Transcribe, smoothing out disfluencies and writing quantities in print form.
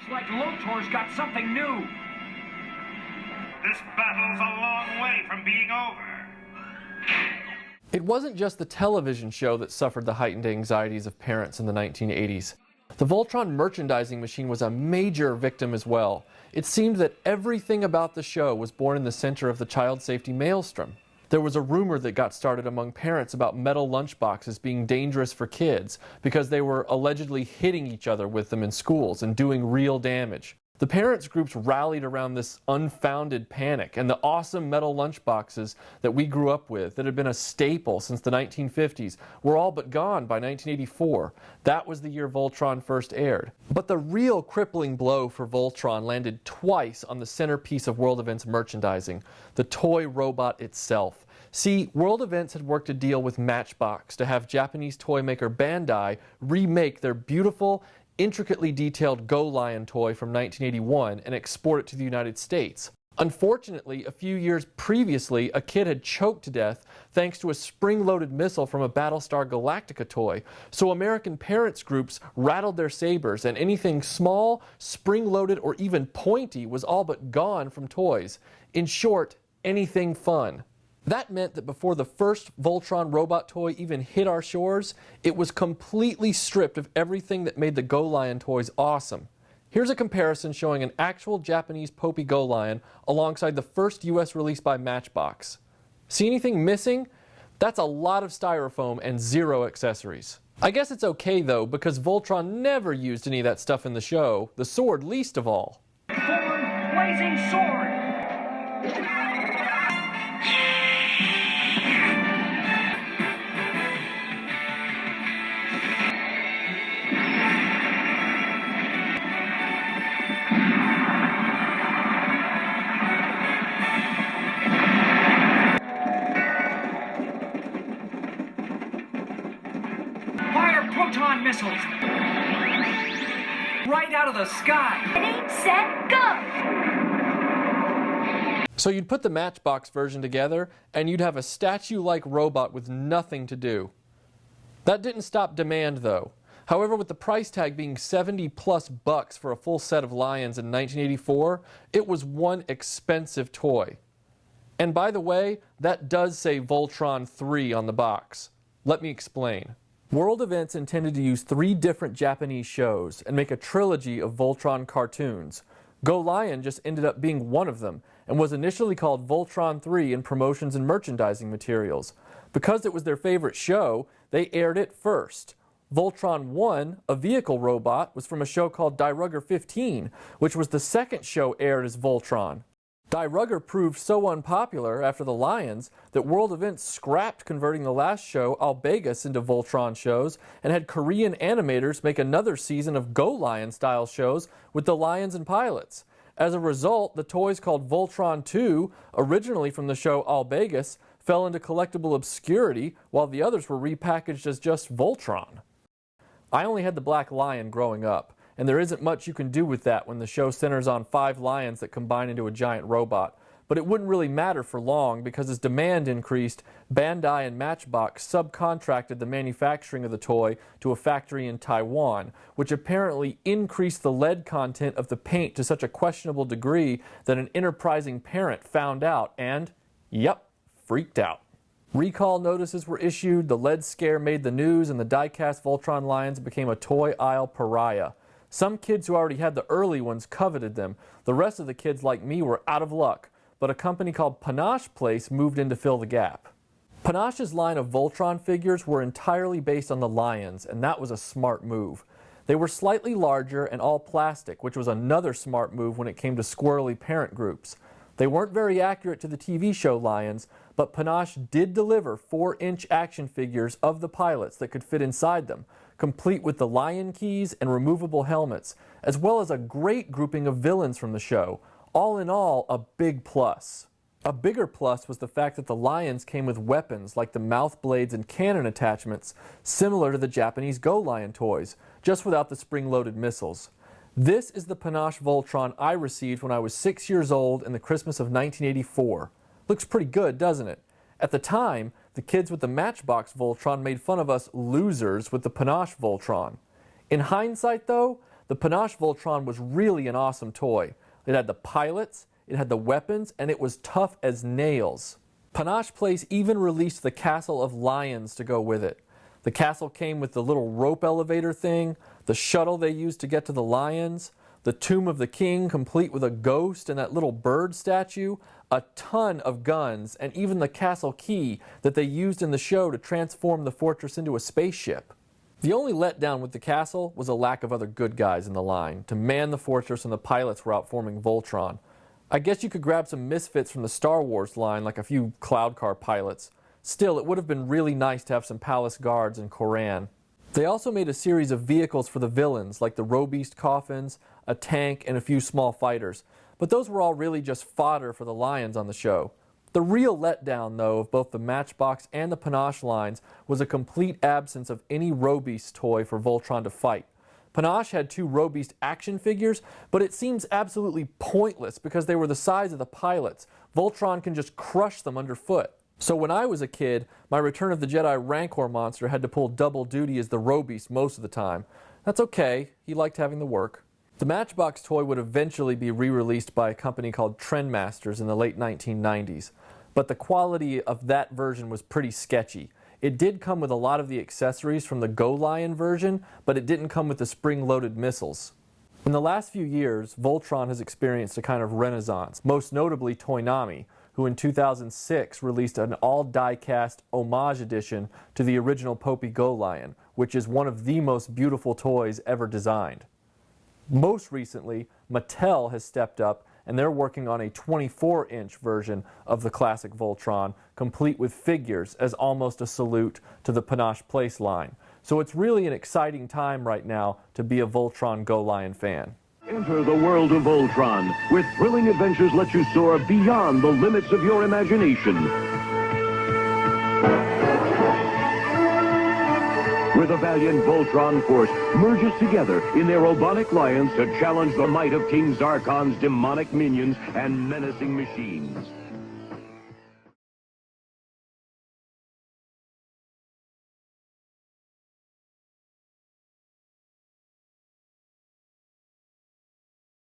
It's like Lotor's got something new. This battle's a long way from being over. It wasn't just the television show that suffered the heightened anxieties of parents in the 1980s. The Voltron merchandising machine was a major victim as well. It seemed that everything about the show was born in the center of the child safety maelstrom. There was a rumor that got started among parents about metal lunchboxes being dangerous for kids because they were allegedly hitting each other with them in schools and doing real damage. The parents groups rallied around this unfounded panic, and the awesome metal lunchboxes that we grew up with, that had been a staple since the 1950s, were all but gone by 1984. That was the year Voltron first aired. But the real crippling blow for Voltron landed twice on the centerpiece of World Events merchandising, the toy robot itself. See, World Events had worked a deal with Matchbox to have Japanese toy maker Bandai remake their beautiful, intricately detailed Go Lion toy from 1981 and export it to the United States. Unfortunately, a few years previously, a kid had choked to death thanks to a spring-loaded missile from a Battlestar Galactica toy. So American parents groups rattled their sabers, and anything small, spring-loaded, or even pointy was all but gone from toys. In short, anything fun. That meant that before the first Voltron robot toy even hit our shores, it was completely stripped of everything that made the Go Lion toys awesome. Here's a comparison showing an actual Japanese Popey Go Lion alongside the first US release by Matchbox. See anything missing? That's a lot of styrofoam and zero accessories. I guess it's okay though, because Voltron never used any of that stuff in the show, the sword least of all. Forward, blazing sword! Fire proton missiles! Right out of the sky! Ready, set, go! So you'd put the Matchbox version together, and you'd have a statue-like robot with nothing to do. That didn't stop demand, though. However, with the price tag being $70+ for a full set of Lions in 1984, it was one expensive toy. And by the way, that does say Voltron 3 on the box. Let me explain. World Events intended to use 3 different Japanese shows and make a trilogy of Voltron cartoons. Go Lion just ended up being one of them, and was initially called Voltron 3 in promotions and merchandising materials. Because it was their favorite show, they aired it first. Voltron 1, a vehicle robot, was from a show called Die Rugger 15, which was the second show aired as Voltron. Die Rugger proved so unpopular after the Lions that World Events scrapped converting the last show, Albegus, into Voltron shows and had Korean animators make another season of Go Lion style shows with the Lions and pilots. As a result, the toys called Voltron 2, originally from the show Albegus, fell into collectible obscurity while the others were repackaged as just Voltron. I only had the Black Lion growing up, and there isn't much you can do with that when the show centers on 5 lions that combine into a giant robot. But it wouldn't really matter for long because as demand increased, Bandai and Matchbox subcontracted the manufacturing of the toy to a factory in Taiwan, which apparently increased the lead content of the paint to such a questionable degree that an enterprising parent found out and, yep, freaked out. Recall notices were issued, the lead scare made the news, and the die-cast Voltron Lions became a toy aisle pariah. Some kids who already had the early ones coveted them. The rest of the kids like me were out of luck, but a company called Panache Place moved in to fill the gap. Panache's line of Voltron figures were entirely based on the Lions, and that was a smart move. They were slightly larger and all plastic, which was another smart move when it came to squirrely parent groups. They weren't very accurate to the TV show Lions, but Panache did deliver 4-inch action figures of the pilots that could fit inside them, complete with the lion keys and removable helmets, as well as a great grouping of villains from the show. All in all, a big plus. A bigger plus was the fact that the Lions came with weapons like the mouth blades and cannon attachments, similar to the Japanese Go Lion toys, just without the spring-loaded missiles. This is the Panache Voltron I received when I was 6 years old in the Christmas of 1984. Looks pretty good, doesn't it? At the time, the kids with the Matchbox Voltron made fun of us losers with the Panache Voltron. In hindsight, though, the Panache Voltron was really an awesome toy. It had the pilots, it had the weapons, and it was tough as nails. Panache Place even released the Castle of Lions to go with it. The castle came with the little rope elevator thing, the shuttle they used to get to the lions, the Tomb of the King complete with a ghost and that little bird statue, a ton of guns, and even the castle key that they used in the show to transform the fortress into a spaceship. The only letdown with the castle was a lack of other good guys in the line to man the fortress, and the pilots were out forming Voltron. I guess you could grab some misfits from the Star Wars line, like a few Cloud Car pilots. Still, it would have been really nice to have some palace guards and Koran. They also made a series of vehicles for the villains, like the Robeast coffins, a tank, and a few small fighters. But those were all really just fodder for the lions on the show. The real letdown, though, of both the Matchbox and the Panache lines was a complete absence of any Robeast toy for Voltron to fight. Panache had 2 Robeast action figures, but it seems absolutely pointless because they were the size of the pilots. Voltron can just crush them underfoot. So when I was a kid, my Return of the Jedi Rancor monster had to pull double duty as the Robeast most of the time. That's okay, he liked having the work. The Matchbox toy would eventually be re-released by a company called Trendmasters in the late 1990s, but the quality of that version was pretty sketchy. It did come with a lot of the accessories from the Go Lion version, but it didn't come with the spring-loaded missiles. In the last few years, Voltron has experienced a kind of renaissance, most notably Toynami, who in 2006 released an all-die-cast homage edition to the original Popey Go Lion, which is one of the most beautiful toys ever designed. Most recently, Mattel has stepped up, and they're working on a 24-inch version of the classic Voltron, complete with figures as almost a salute to the Panache Place line. So it's really an exciting time right now to be a Voltron Go Lion fan. Enter the world of Voltron, where thrilling adventures let you soar beyond the limits of your imagination. Where the valiant Voltron force merges together in their robotic lions to challenge the might of King Zarkon's demonic minions and menacing machines.